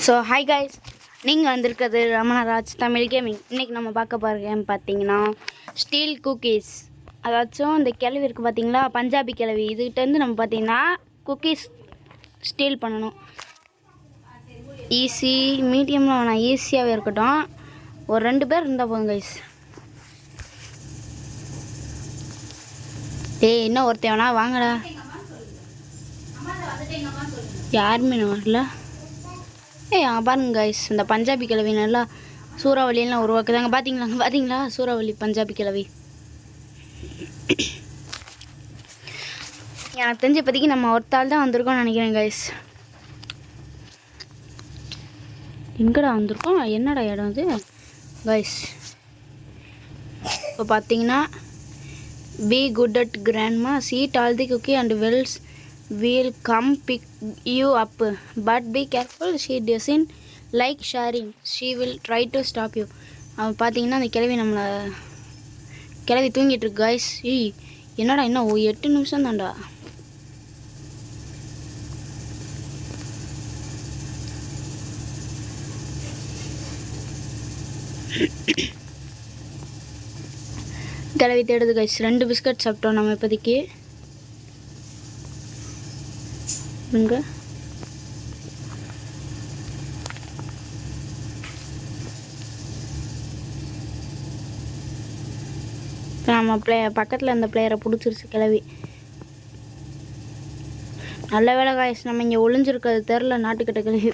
So hi guys, நீங்கள் வந்திருக்கிறது ரமணராஜ் Tamil gaming. இன்றைக்கி நம்ம பார்க்க போகிற கேம் பார்த்தீங்கன்னா ஸ்டீல் குக்கீஸ். அதாச்சும் இந்த கிழவி இருக்குது பார்த்தீங்களா, பஞ்சாபி கிழவி. இதுகிட்டேருந்து நம்ம பார்த்தீங்கன்னா குக்கீஸ் ஸ்டீல் பண்ணணும். ஈஸி மீடியமில் வேணாம், ஈஸியாகவே இருக்கட்டும். ஒரு 2 பேர் இருந்தால் போதும் கைஸ். இன்னும் ஒருத்தன் வேணா வாங்கடா. யாருமே நான் வரல. பாருங்க கைஸ், இந்த பஞ்சாபி கிழவி நல்லா சூறாவளியெல்லாம் உருவாக்குதாங்க. பார்த்தீங்களா சூறாவளி பஞ்சாபி கிழவி. எனக்கு தெரிஞ்ச இப்போதைக்கு நம்ம ஒருத்தால் தான் வந்திருக்கோம்னு நினைக்கிறேன் கைஸ். எங்கடா வந்திருக்கோம், என்னடா இடம் அது கைஸ்? இப்போ பார்த்தீங்கன்னா be good at grandma, seat all the cookie and wells will come pick you up, but be careful, she doesn't like sharing, she will try to stop you. அவன் பார்த்தீங்கன்னா அந்த கிழவி தூங்கிட்டு இருக்கு கைஸ். என்னடா இன்னும் 8 நிமிஷம் தான்டா. கிழவி தேடுது கைஸ். 2 பிஸ்கட் சாப்பிட்டோம் நம்ம இப்போதைக்கு. இங்க நம்ம பக்கத்தில் அந்த பிளேயரை பிடிச்சிருச்சு கிழவி. நல்ல வேலை காய்ஸ், நம்ம இங்கே ஒளிஞ்சிருக்கிறது தெரில. நாட்டுக்கிட்ட கிழவி,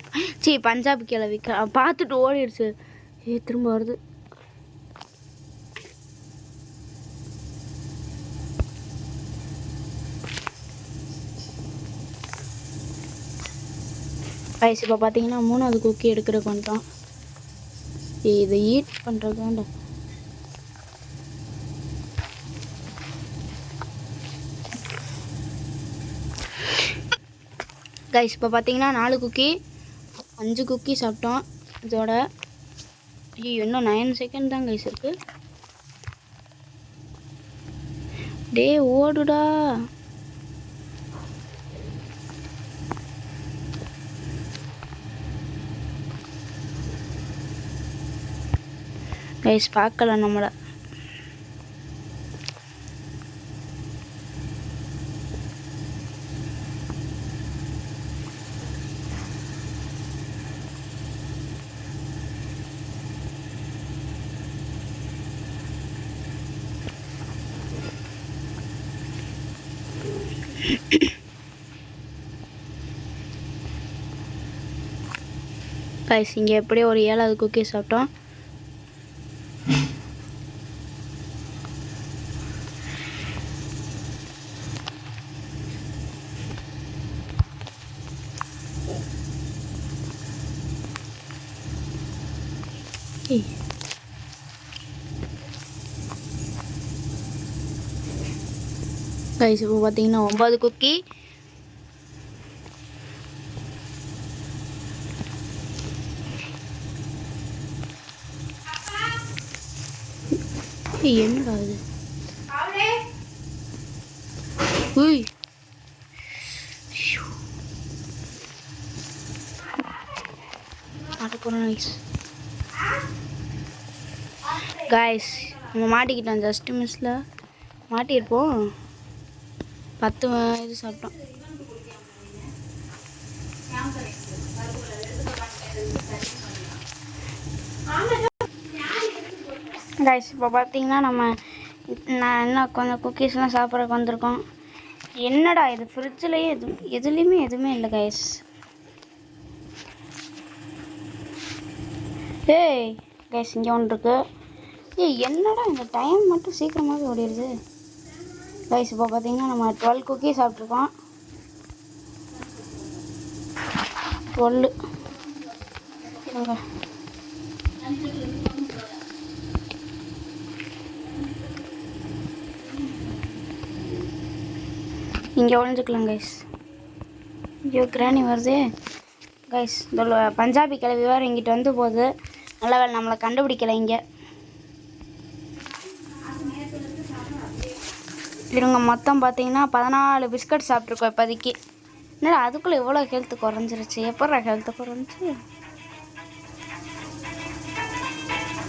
பஞ்சாபி கிழவி பார்த்துட்டு ஓடிடுச்சு. திரும்ப வருது. கைஸ் இப்போ பார்த்தீங்கன்னா 3வது குக்கி எடுக்கிற கொண்டான். இதை ஈட் பண்ணுறது வேண்டாம். கைஸ் இப்போ பார்த்தீங்கன்னா 4 குக்கி 5 குக்கி சாப்பிட்டோம். இதோட இன்னும் 9 செகண்ட் தான் கைஸ் இருக்கு. ஓடுடா. கைஸ் பார்க்கல நம்மளை. கைஸ் இங்கே எப்படியோ ஒரு 7வது குக்கி சாப்பிட்டோம். கைஸ் இப்போ பார்த்தீங்கன்னா 9 குக்கி. என்னடா இது? கைஸ் நம்ம மாட்டிக்கிட்டோம். ஜஸ்ட் மிஸ்ல மாட்டியிருப்போம். 10 இது சாப்பிட்டோம். கைஸ் இப்போ பார்த்தீங்கன்னா நான் இன்னும் கொஞ்சம் குக்கீஸ்லாம் சாப்பிட்றதுக்கு வந்திருக்கோம். என்னடா இது, ஃப்ரிட்ஜ்லேயே எதுலேயுமே எதுவுமே இல்லை கைஸ். கைஸ் இங்கே ஒன்று இருக்கு. என்னடா இந்த டைம் மட்டும் சீக்கிரமாகவே ஓடிடுது கைஸ். இப்போ பார்த்தீங்கன்னா நம்ம 12 குக்கி சாப்பிட்ருக்கோம். 12 இங்கே ஒழிஞ்சுக்கலாம் கைஸ். ஐயோ கிராணி வருது கைஸ். இந்த பஞ்சாபி கிழவி வேறு இங்கிட்ட வந்து போகுது. நல்ல வேலை நம்மளை கண்டுபிடிக்கலை. இங்கே இவங்க மொத்தம் பார்த்தீங்கன்னா 14 பிஸ்கட் சாப்பிட்ருக்கோம் இப்போதைக்கு. என்னடா அதுக்குள்ளே எவ்வளோ ஹெல்த்து குறைஞ்சிருச்சு? எப்போ ஹெல்த்து குறைஞ்சி?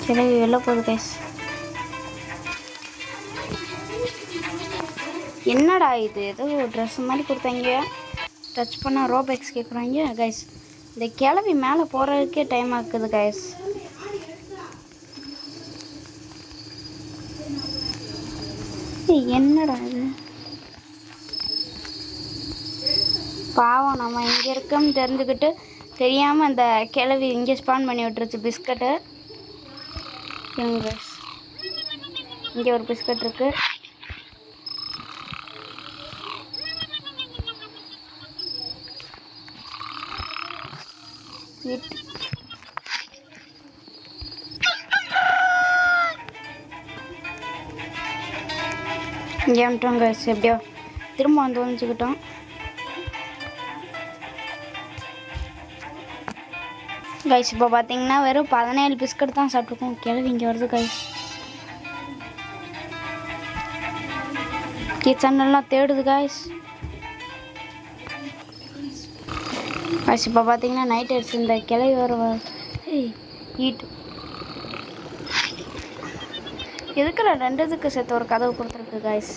கிளவி வெளில போகுது கைஸ். என்னடா இது, ஏதோ ட்ரெஸ் மாதிரி கொடுத்தாங்க, டச் பண்ணால் ரோபெக்ஸ் கேட்குறாங்க கைஸ். இந்த கிளவி மேலே போகிறதுக்கே டைம் ஆகுது கைஸ். என்னடா இது, பாவம் நம்ம இங்கே இருக்கோம்னு தெரிஞ்சுக்கிட்டு தெரியாமல் அந்த கிளவி இங்கே ஸ்பான் பண்ணி விட்டுருச்சு பிஸ்கட்டு. இங்கே ஒரு பிஸ்கட் இருக்குது. இங்கே வந்துட்டோம் கைஸ். எப்படியோ திரும்ப வந்து ஒழிஞ்சுக்கிட்டோம். கைஸ் இப்போ பார்த்தீங்கன்னா வெறும் 17 பிஸ்கட் தான் சாப்பிட்ருக்கோம். கிளவி இங்கே வருது கைஸ். கிச்சன்லாம் தேடுது கைஸ். கைஸ் இப்போ பார்த்தீங்கன்னா நைட் ஆயிடுச்சு. இந்த கிளவி வர ஹீட் எதுக்குல 2 இதுக்கு சேர்த்து ஒரு கதவு கொடுத்துருக்கு கைஸ்.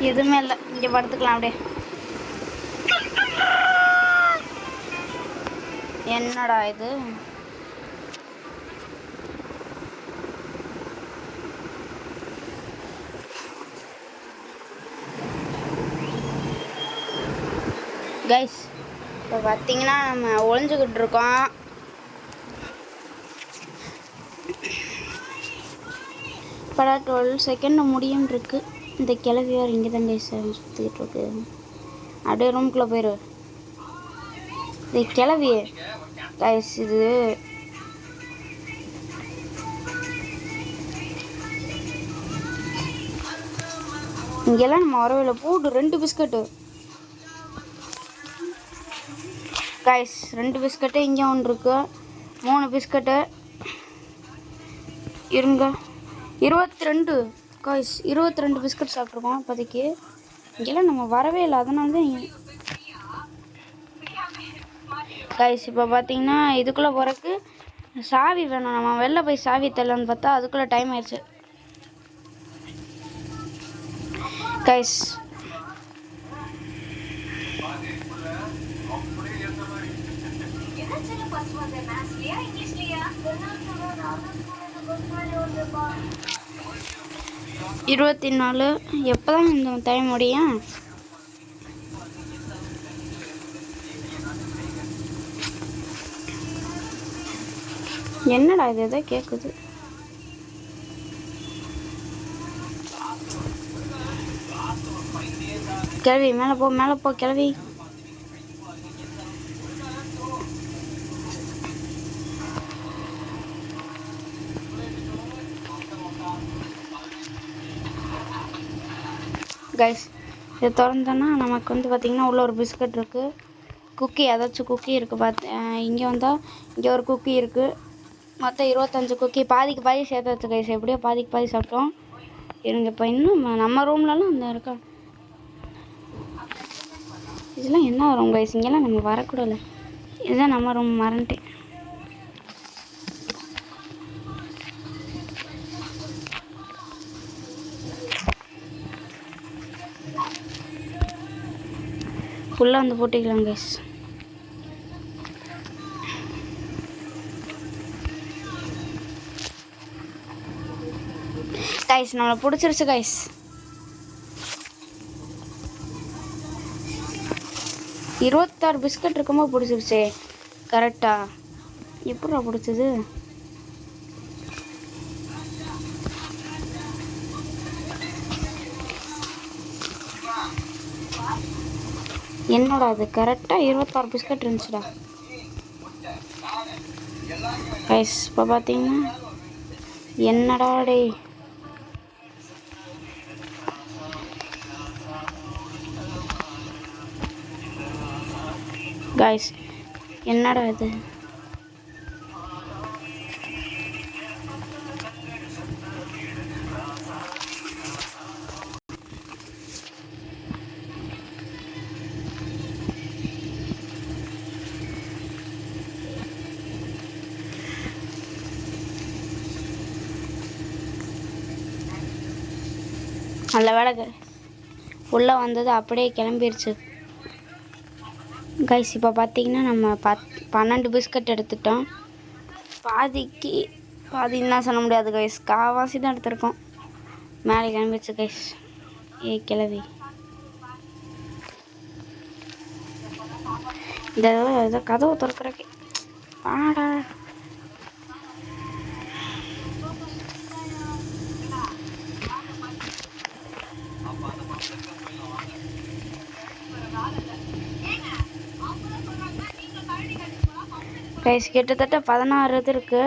எதுவுமே இல்லை, இங்கே படுத்துக்கலாம் அப்படியே. என்னடா இது, கைஸ் இப்போ பார்த்தீங்கன்னா நம்ம ஒளிஞ்சுக்கிட்டு இருக்கோம். இப்போ 12 செகண்ட் முடியும் இருக்கு. இந்த கிளவி வேறு இங்கே தான் கைஸ் சுற்றிக்கிட்டு இருக்கு. அப்படியே ரூம்குள்ளே போயிரு. இந்த கிளவி கைஸ் இது இங்கெல்லாம் நம்ம வரவில்லை. போடு 2 பிஸ்கட்டு கைஸ், 2 பிஸ்கட்டு. இங்கே ஒன்று இருக்கு, 3 பிஸ்கட்டு. இருங்க 22 கைஸ், 22 பிஸ்கட் சாப்பிட்ருக்கோம் இப்போதைக்கு. இங்கெல்லாம் நம்ம வரவே இல்லை, அதனால தான் கைஸ். இப்போ பார்த்தீங்கன்னா இதுக்குள்ளே போகிறதுக்கு சாவி வேணும். நம்ம வெளில போய் சாவி தரலான்னு பார்த்தா அதுக்குள்ளே டைம் ஆயிடுச்சு கைஸ். இருபத்தி 4 எப்போ தான் இந்த டைம் முடியும்? என்னடா இது எதோ கேட்குது. கிளவி மேலே போ, மேலே போ கிளவி. கைஸ் இது திறந்தோன்னா நமக்கு வந்து பார்த்திங்கன்னா உள்ள ஒரு பிஸ்கட் இருக்குது, குக்கி, ஏதாச்சும் குக்கி இருக்குது. இங்கே வந்தால் இங்கே ஒரு குக்கி இருக்குது. மொத்தம் 25 குக்கி, பாதிக்கு பாதி சேர்த்தாச்சு கைஸ். எப்படியோ பாதிக்கு பாதி சாப்பிட்டோம். இருங்க இப்போ இன்னும் நம்ம ரூம்லலாம் அந்த இருக்கா, இதெல்லாம் என்ன ரூம் கைஸ்? இங்கெல்லாம் நம்ம வரக்கூடாது. இதுதான் நம்ம ரூம், மறந்துட்டேன். ஃபுல்லாக வந்து போட்டிக்கலாம் கைஸ். கைஸ் நம்மளை பிடிச்சிருச்சு கைஸ். இருபத்தாறு பிஸ்கட் இருக்கும்போது பிடிச்சிருச்சு கரெக்டா? எப்படா பிடிச்சது? என்னடா அது, கரெக்டாக 26 பிஸ்கட் இருந்துச்சுடா கைஸ். இப்போ பார்த்தீங்கன்னா என்னடா டே, கைஸ் என்னடா இது? நல்ல வேலை உள்ளே வந்தது அப்படியே கிளம்பிருச்சு கைஸ். இப்போ பார்த்தீங்கன்னா நம்ம 12 பிஸ்கட் எடுத்துட்டோம். பாதின்னா சொல்ல முடியாது கைஸ், காவாசி தான் எடுத்துருக்கோம். மேலே கிளம்பிடுச்சு கைஸ். கிளவி இந்த ஏதோ கதவு திறக்கிறக்கு ஆடா. கைஸ் கிட்டத்தட்ட 16 இது இருக்கு.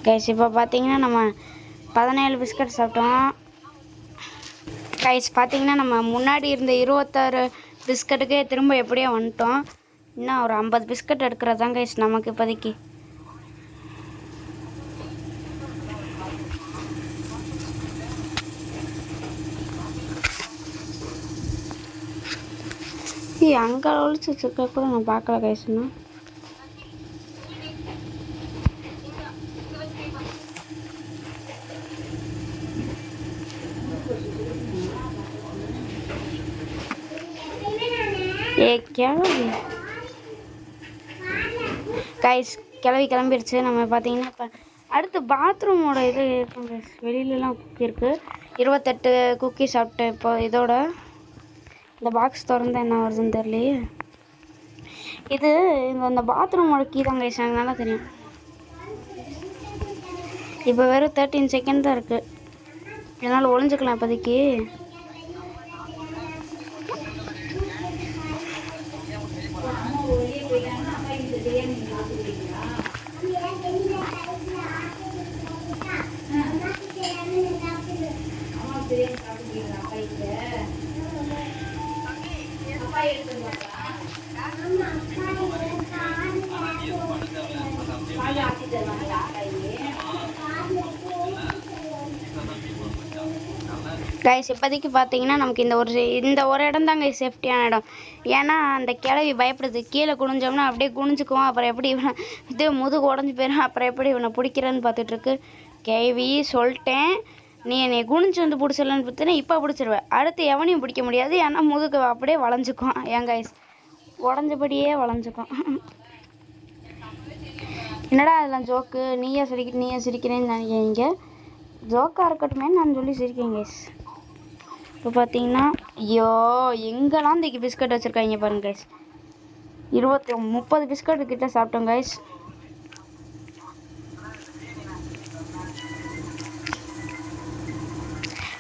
கைஸ் இப்போ பார்த்தீங்கன்னா நம்ம 17 பிஸ்கட் சாப்பிட்டோம். கைஸ் பார்த்தீங்கன்னா நம்ம முன்னாடி இருந்த 26 பிஸ்கட்டுக்கே திரும்ப எப்படியோ வந்துட்டோம். இன்னும் ஒரு 50 பிஸ்கட் எடுக்கிறது தான் கைஸ் நமக்கு இப்போதைக்கு. அங்கே ஒழிச்சு வச்சுருக்க கூட நான் பார்க்கல கைஸ்னா. கிளவி கைஸ் கிளம்பிடுச்சு. நம்ம பார்த்தீங்கன்னா இப்போ அடுத்து பாத்ரூமோட இது இருக்கும் கைஸ். வெளியிலலாம் குக்கி இருக்குது. 28 குக்கி சாப்பிட்டேன். இப்போ இதோட இந்த பாக்ஸ் திறந்து என்ன வருதுன்னு தெரியலையே. இது இந்த பாத்ரூமோட கீ தான் கைஸ், எனக்கு நல்லா தெரியும். இப்போ வெறும் 13 செகண்ட் தான் இருக்குது. இதனால் ஒளிஞ்சுக்கலாம் இப்போதைக்கு. கைஸ் இப்போதைக்கு பார்த்தீங்கன்னா நமக்கு இந்த ஒரு இடம் தாங்க சேஃப்டியான இடம். ஏன்னா அந்த கிளவி பயப்படுது. கீழே குனிஞ்சோம்னா அப்படியே குனிஞ்சுக்குவோம். அப்புறம் எப்படி இவனை இது முதுகு உடஞ்சி போயிடும். அப்புறம் எப்படி இவனை பிடிக்கிறேன்னு பார்த்துட்ருக்கு. கேவி சொல்லிட்டேன், நீ என்னை குனிஞ்சு வந்து பிடிச்சிடலன்னு பார்த்தீங்கன்னா இப்போ பிடிச்சிருவேன். அடுத்து எவனையும் பிடிக்க முடியாது. ஏன்னா முதுகு அப்படியே வளைஞ்சிக்கும். ஏன் கைஸ் உடஞ்சபடியே வளைஞ்சிக்கும். என்னடா அதெல்லாம் ஜோக்கு, நீயே சிரிக்கிறேன்னு நினைக்கிறீங்க. ஜோக்காக இருக்கட்டுமே நான் சொல்லி சிரிக்கேன் கைஸ். இப்போ பார்த்தீங்கன்னா ஐயோ எங்கெல்லாம் இன்றைக்கி பிஸ்கட் வச்சுருக்காங்க பாருங்க கைஸ். 30 பிஸ்கட் கிட்ட சாப்பிட்டோம் கைஸ்.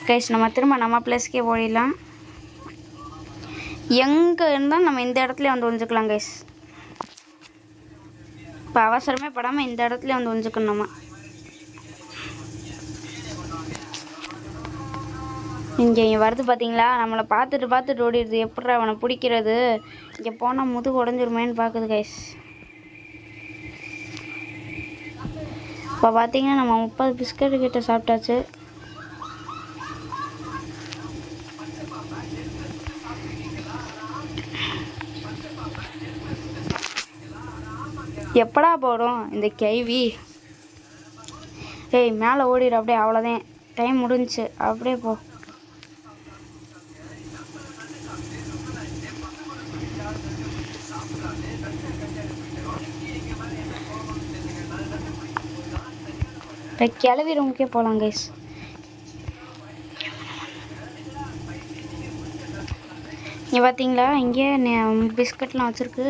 கைஸ் நம்ம திரும்ப நம்ம பிளேஸ்க்கே ஓடிடலாம். எங்கே இருந்தால் நம்ம இந்த இடத்துல வந்து ஒழிஞ்சுக்கலாம் கைஸ். இப்போ அவசரமே படாமல் இந்த இடத்துல வந்து ஒழிஞ்சுக்கணும். நம்ம இங்கே வருது பார்த்தீங்களா, நம்மளை பார்த்துட்டு ஓடிடுது. எப்படி அவனை பிடிக்கிறது? இங்கே போனால் முதுகு உடஞ்சிருமேன்னு பார்க்குது கைஸ். இப்போ பார்த்தீங்கன்னா நம்ம 30 பிஸ்கட் கிட்ட சாப்பிட்டாச்சு. எப்படா போடும் இந்த கேவி? ஏய் மேலே ஓடிடு அப்படியே. அவ்வளோதான், டைம் முடிஞ்சிச்சு. அப்படியே போ. இப்போ கிளவி ரூமுக்கே போகலாம் கைஸ். இங்கே பார்த்தீங்களா, இங்கே பிஸ்கட்லாம் வச்சுருக்கு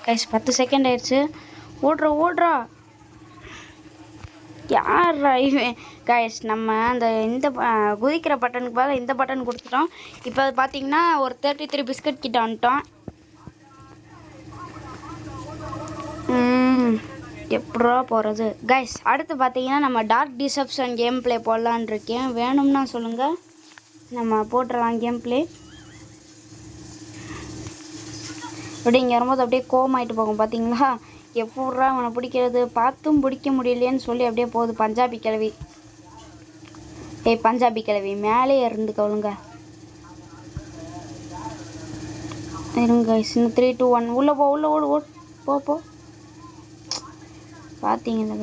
கைஸ். 10 செகண்ட் ஆயிடுச்சு. ஓடுறா யாரா இவன்? கைஸ் நம்ம இந்த குதிக்கிற பட்டனுக்கு பதில் இந்த பட்டன் கொடுத்துட்டோம். இப்போ பார்த்தீங்கன்னா ஒரு 33 பிஸ்கட் கிட்ட வந்துட்டோம். எப்படா போகிறது கைஸ்? அடுத்து பார்த்தீங்கன்னா நம்ம டார்க் டிசப்ஷன் கேம் பிளே போடலான் இருக்கேன். வேணும்னா சொல்லுங்கள், நம்ம போட்டுடலாம் கேம் பிளே. அப்படியே இங்கே வரும்போது அப்படியே கோமாயிட்டு போகும் பார்த்தீங்களா? எப்படா அவனை பிடிக்கிறது? பார்த்தும் பிடிக்க முடியலையேன்னு சொல்லி அப்படியே போகுது பஞ்சாபி கிழவி. பஞ்சாபி கிழவி மேலே இருந்து கவுளுங்க. இருங்க கைஸ், இன்னும் 3 2 1 உள்ளே போ, உள்ளே ஓடு ஓடு, போ. பார்த்தீங்களா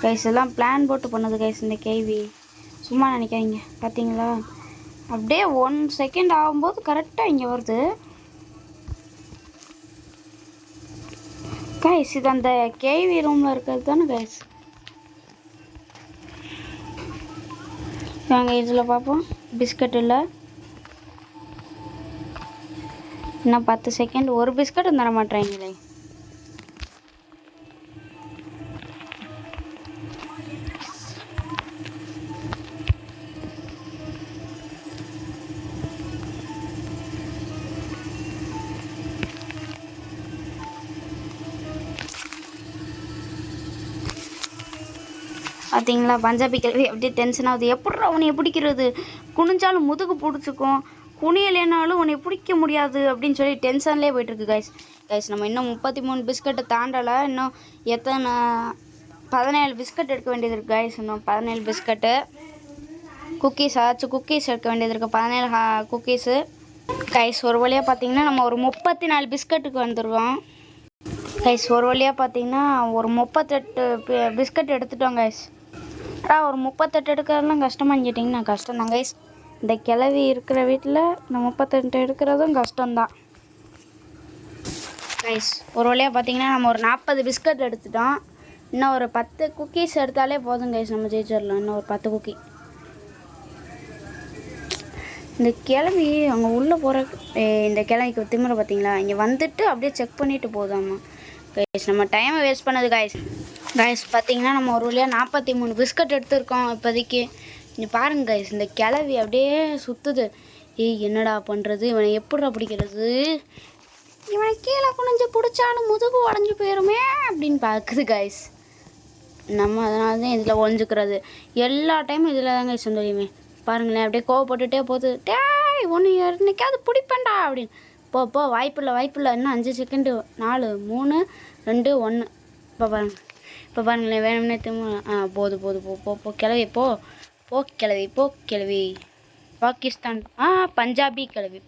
கைஸ், எல்லாம் பிளான் போட்டு பண்ணது கைஸ். இந்த கேள்வி சும்மா நினைக்காதீங்க. பார்த்தீங்களா, அப்படியே 1 செகண்ட் ஆகும்போது கரெக்டாக இங்கே வருது கைஸ். இது அந்த கேவி ரூமில் இருக்கிறது தானே கைஸ். நாங்கள் இதில் பார்ப்போம். பிஸ்கட் இல்லை, இன்னும் 10 செகண்ட். ஒரு பிஸ்கட்டும் தர மாட்டேறாங்களே. பார்த்தீங்களா, பஞ்சாபி கேள்வி அப்படியே டென்ஷன் ஆகுது. எப்படா உன்னை பிடிக்கிறது, குனிஞ்சாலும் முதுகு பிடிச்சிக்கும், குனியலைனாலும் உன்னை பிடிக்க முடியாது அப்படின்னு சொல்லி டென்ஷன்லேயே போயிட்டுருக்கு கைஸ். நம்ம இன்னும் 33 பிஸ்கட்டை தாண்டலை. இன்னும் எத்தனை 17 பிஸ்கட் எடுக்க வேண்டியது இருக்குது கைஸ். இன்னும் 17 பிஸ்கட்டு. குக்கீஸ் எடுக்க வேண்டியது இருக்குது, 17 குக்கீஸு கைஸ். ஒரு வழியாக பார்த்தீங்கன்னா நம்ம ஒரு 34 பிஸ்கட்டுக்கு வந்துடுவோம் கைஸ். ஒரு வழியாக பார்த்தீங்கன்னா ஒரு 38 பிஸ்கட் எடுத்துட்டோம் கைஸ். ஒரு 38 எடுக்கிறதெல்லாம் கஷ்டமானு கேட்டிங்கன்னா கஷ்டம்தான் கைஸ். இந்த கிளவி இருக்கிற வீட்டில் இந்த 38 எடுக்கிறதும் கஷ்டம்தான் கைஸ். ஒரு வழியாக பார்த்தீங்கன்னா நம்ம ஒரு 40 பிஸ்கட் எடுத்துட்டோம். இன்னும் ஒரு 10 குக்கீஸ் எடுத்தாலே போதும் கைஸ், நம்ம ஜெயிச்சிடலாம். இன்னும் ஒரு 10 குக்கி. இந்த கிளவி அங்கே உள்ளே போகிற இந்த கிளவிக்கு திமிர பார்த்தீங்களா, இங்கே வந்துட்டு அப்படியே செக் பண்ணிவிட்டு போதாம்மா கைஸ். நம்ம டைமை வேஸ்ட் பண்ணது கைஸ். பார்த்தீங்கன்னா நம்ம ஒரு வழியாக 43 பிஸ்கட் எடுத்துருக்கோம் இப்போதைக்கு. இங்கே பாருங்க கைஸ், இந்த கிளவி அப்படியே சுற்றுது. என்னடா பண்ணுறது, இவனை எப்படா பிடிக்கிறது, இவனை கீழே குனிஞ்சு பிடிச்சாலும் முதுகு உடஞ்சி போயிடுமே அப்படின்னு பார்க்குது கைஸ். நம்ம அதனால தான் இதில் ஒழிஞ்சிக்கிறது. எல்லா டைமும் இதில் தான் கைஸ் வந்துடுமே. பாருங்களேன், அப்படியே கோவப்பட்டுட்டே போகுது. டேய் ஒன்று என்னைக்காவது பிடிப்பேன்டா அப்படின்னு. போ வாய்ப்பில்லை. இன்னும் 5 செகண்டு. 4 3 2 1. இப்போ பாருங்களேன், வேணும்னே போது போ கிளவி, போ கிளவி. பாகிஸ்தான் பஞ்சாபி கிளவி.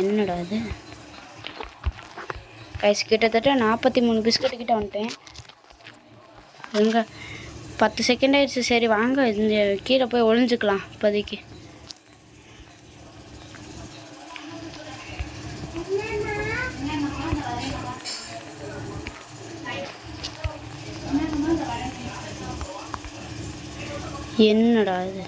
என்னடா இது கைஸ். கிட்டத்தட்ட 43 பிஸ்கட் கிட்ட வந்துட்டேன். எங்க 10 செகண்ட் ஆயிடுச்சு. சரி வாங்க, இந்த கீழே போய் ஒளிஞ்சுக்கலாம் இப்போதைக்கு. என்னடா இது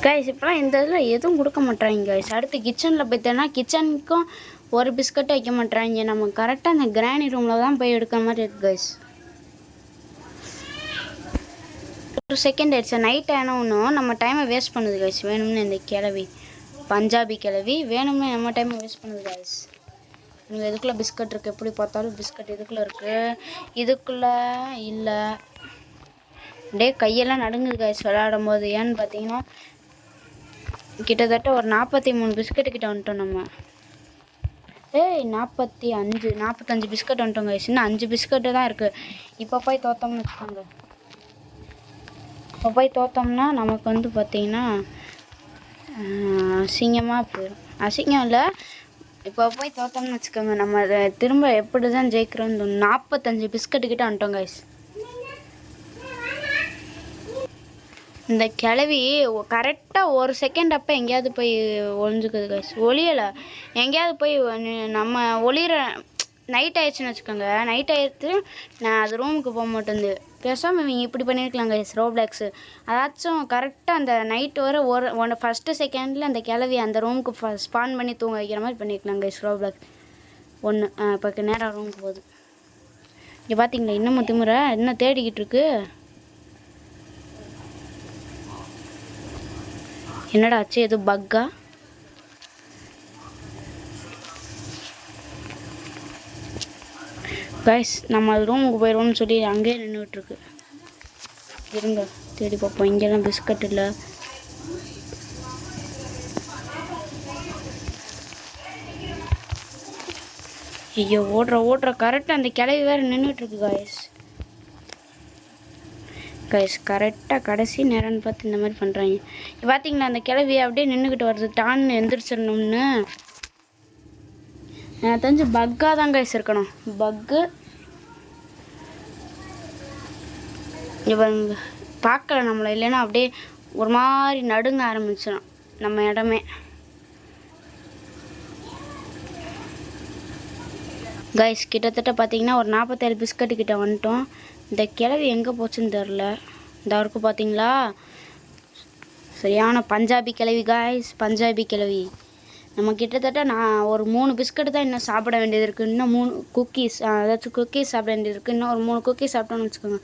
கைஸ், இப்போலாம் இந்த இதில் எதுவும் கொடுக்க மாட்டாங்க கைஸ். அடுத்து கிச்சனில் போய்த்தேன்னா கிச்சனுக்கும் ஒரு பிஸ்கட்டும் வைக்க மாட்டாங்க. நம்ம கரெக்டாக அந்த கிராணி ரூமில் தான் போய் எடுக்கிற மாதிரி இருக்குது கைஸ். 1 செகண்ட் ஆயிடுச்சு. நைட் ஆனால் ஒன்றும் நம்ம டைமை வேஸ்ட் பண்ணுது கைஸ். வேணும்னு இந்த கிளவி, பஞ்சாபி கிளவி வேணும்னு நம்ம டைமை வேஸ்ட் பண்ணுது கைஸ். இங்கே இதுக்குள்ளே பிஸ்கட் இருக்குது. எப்படி பார்த்தாலும் பிஸ்கட் இதுக்குள்ளே இருக்குது, இதுக்குள்ளே இல்லை. அப்படியே கையெல்லாம் நடுங்குது கைஸ் விளையாடும் போது. ஏன்னு பார்த்தீங்கன்னா கிட்டத்தட்ட ஒரு 43 பிஸ்கட்டு கிட்ட வந்துட்டோம் நம்ம. 45 பிஸ்கட் வந்துட்டோம் கைஸ். இன்னும் 5 பிஸ்கட்டு தான் இருக்குது. இப்போ போய் தோற்றோம்னு வச்சுக்கோங்க. இப்போ போய் தோற்றோம்னா நமக்கு வந்து பார்த்திங்கன்னா அசிங்கமாக போயிடும். அசிங்கம் இல்லை, இப்போ போய் தோற்றோம்னு வச்சுக்கோங்க. நம்ம அதை திரும்ப எப்படி தான் ஜெயிக்கிறோன்னு 45 பிஸ்கட்டு கிட்ட வந்துட்டோம் கைஸ். இந்த கிளவி கரெக்டாக 1 செகண்ட் அப்போ எங்கேயாவது போய் ஒளிஞ்சுக்குது கைஸ். ஒளியலை, எங்கேயாவது போய் நம்ம ஒளிகிற நைட் ஆயிடுச்சுன்னு வச்சுக்கோங்க. நைட் ஆயிடுச்சு, நான் அது ரூமுக்கு போக மாட்டேங்குது. பேசாமல் இவங்க இப்படி பண்ணியிருக்கலாம் கைஸ். ரோப்ளாக்ஸு அதாச்சும் கரெக்டாக அந்த நைட் வர ஃபஸ்ட்டு செகண்டில் அந்த கிளவி அந்த ரூமுக்கு ஸ்பான் பண்ணி தூங்க வைக்கிற மாதிரி பண்ணியிருக்கலாம் கைஸ். ரோப்ளாக்ஸ் 1 இப்போ நேராக ரூமுக்கு போகுது. இங்கே பார்த்தீங்களா, இன்னமும் திமுறை இன்னும் தேடிக்கிட்டு இருக்கு. என்னடா ஆச்சு, எது பக்கா? கைஸ் நம்ம அது ரூமுக்கு போயிடுவோம்னு சொல்லி அங்கேயே நின்றுட்டுருக்கு. இருங்க தேடி பார்ப்போம். இங்கெல்லாம் பிஸ்கட் இல்லை. ஐயோ ஓடுற கரெக்டாக அந்த கிளவி வேறு நின்றுட்டுருக்கு கைஸ் கரெக்டாக கடைசி நேரம்னு பார்த்து இந்த மாதிரி பண்ணுறாங்க. பார்த்தீங்களா அந்த கிளவி அப்படியே நின்றுக்கிட்டு வருது டான்னு எந்திரிச்சிடணும்னு. எனக்கு தெரிஞ்சு பக்காக தான் கைஸ் இருக்கணும். பக்கு இவன் பார்க்கல நம்மளை, இல்லைன்னா அப்படியே ஒரு மாதிரி நடுங்க ஆரம்பிச்சிடும் நம்ம இடமே. கைஸ் கிட்டத்தட்ட பார்த்தீங்கன்னா ஒரு 47 பிஸ்கட்டு கிட்ட வந்துட்டோம். இந்த கிளவி எங்கே போச்சுன்னு தெரில. இந்த வரைக்கும் பார்த்தீங்களா சரியான பஞ்சாபி கிளவி கைஸ், பஞ்சாபி கிளவி. நம்ம கிட்டத்தட்ட நான் ஒரு 3 பிஸ்கட்டு தான் இன்னும் சாப்பிட வேண்டியது இருக்குது. இன்னும் 3 குக்கீஸ், ஏதாச்சும் குக்கீஸ் சாப்பிட வேண்டியது இருக்குது. இன்னும் ஒரு 3 குக்கீஸ் சாப்பிட்டோன்னு வச்சுக்கோங்க,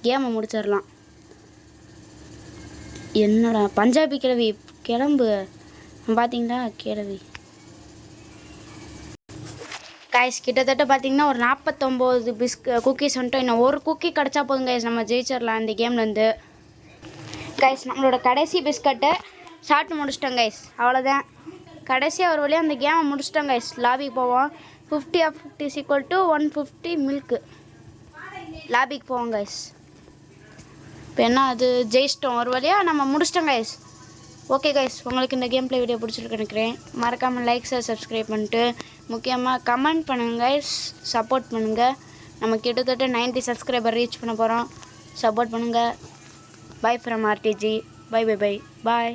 கேமை முடிச்சிடலாம். என்னடா பஞ்சாபி கிளவி கிளம்பு. பார்த்தீங்களா கிளவி கைஸ் கிட்டத்தட்ட பார்த்தீங்கன்னா ஒரு 49 குக்கீஸ் வந்துட்டோம். இன்னும் ஒரு குக்கி கிடச்சா போதும் கைஸ், நம்ம ஜெயிச்சிடலாம் இந்த கேம்லேருந்து. கைஸ் நம்மளோட கடைசி பிஸ்கட்டை சாப்பிட்டு முடிச்சிட்டோம் கைஸ், அவ்வளோதான். கடைசியாக ஒரு வழியாக அந்த கேமை முடிச்சிட்டோம் கைஸ். லாபிக்கு போவோம். 50 of 50 = 150 மில்க்கு. லாபிக்கு போவோம் கைஸ். இப்போ என்ன அது ஜெயிச்சிட்டோம் ஒரு வழியாக, நம்ம முடிச்சிட்டோம் கைஸ். ஓகே கைஸ், உங்களுக்கு இந்த கேம் ப்ளே வீடியோ பிடிச்சிருக்கு நினைக்கிறேன். மறக்காமல் லைக்ஸை சப்ஸ்கிரைப் பண்ணிட்டு முக்கியமாக கமெண்ட் பண்ணுங்கள் கைஸ், சப்போர்ட் பண்ணுங்கள். நம்ம கிட்டத்தட்ட 90 சப்ஸ்கிரைபர் ரீச் பண்ண போகிறோம். சப்போர்ட் பண்ணுங்கள். Bye from RTG. Bye bye bye bye.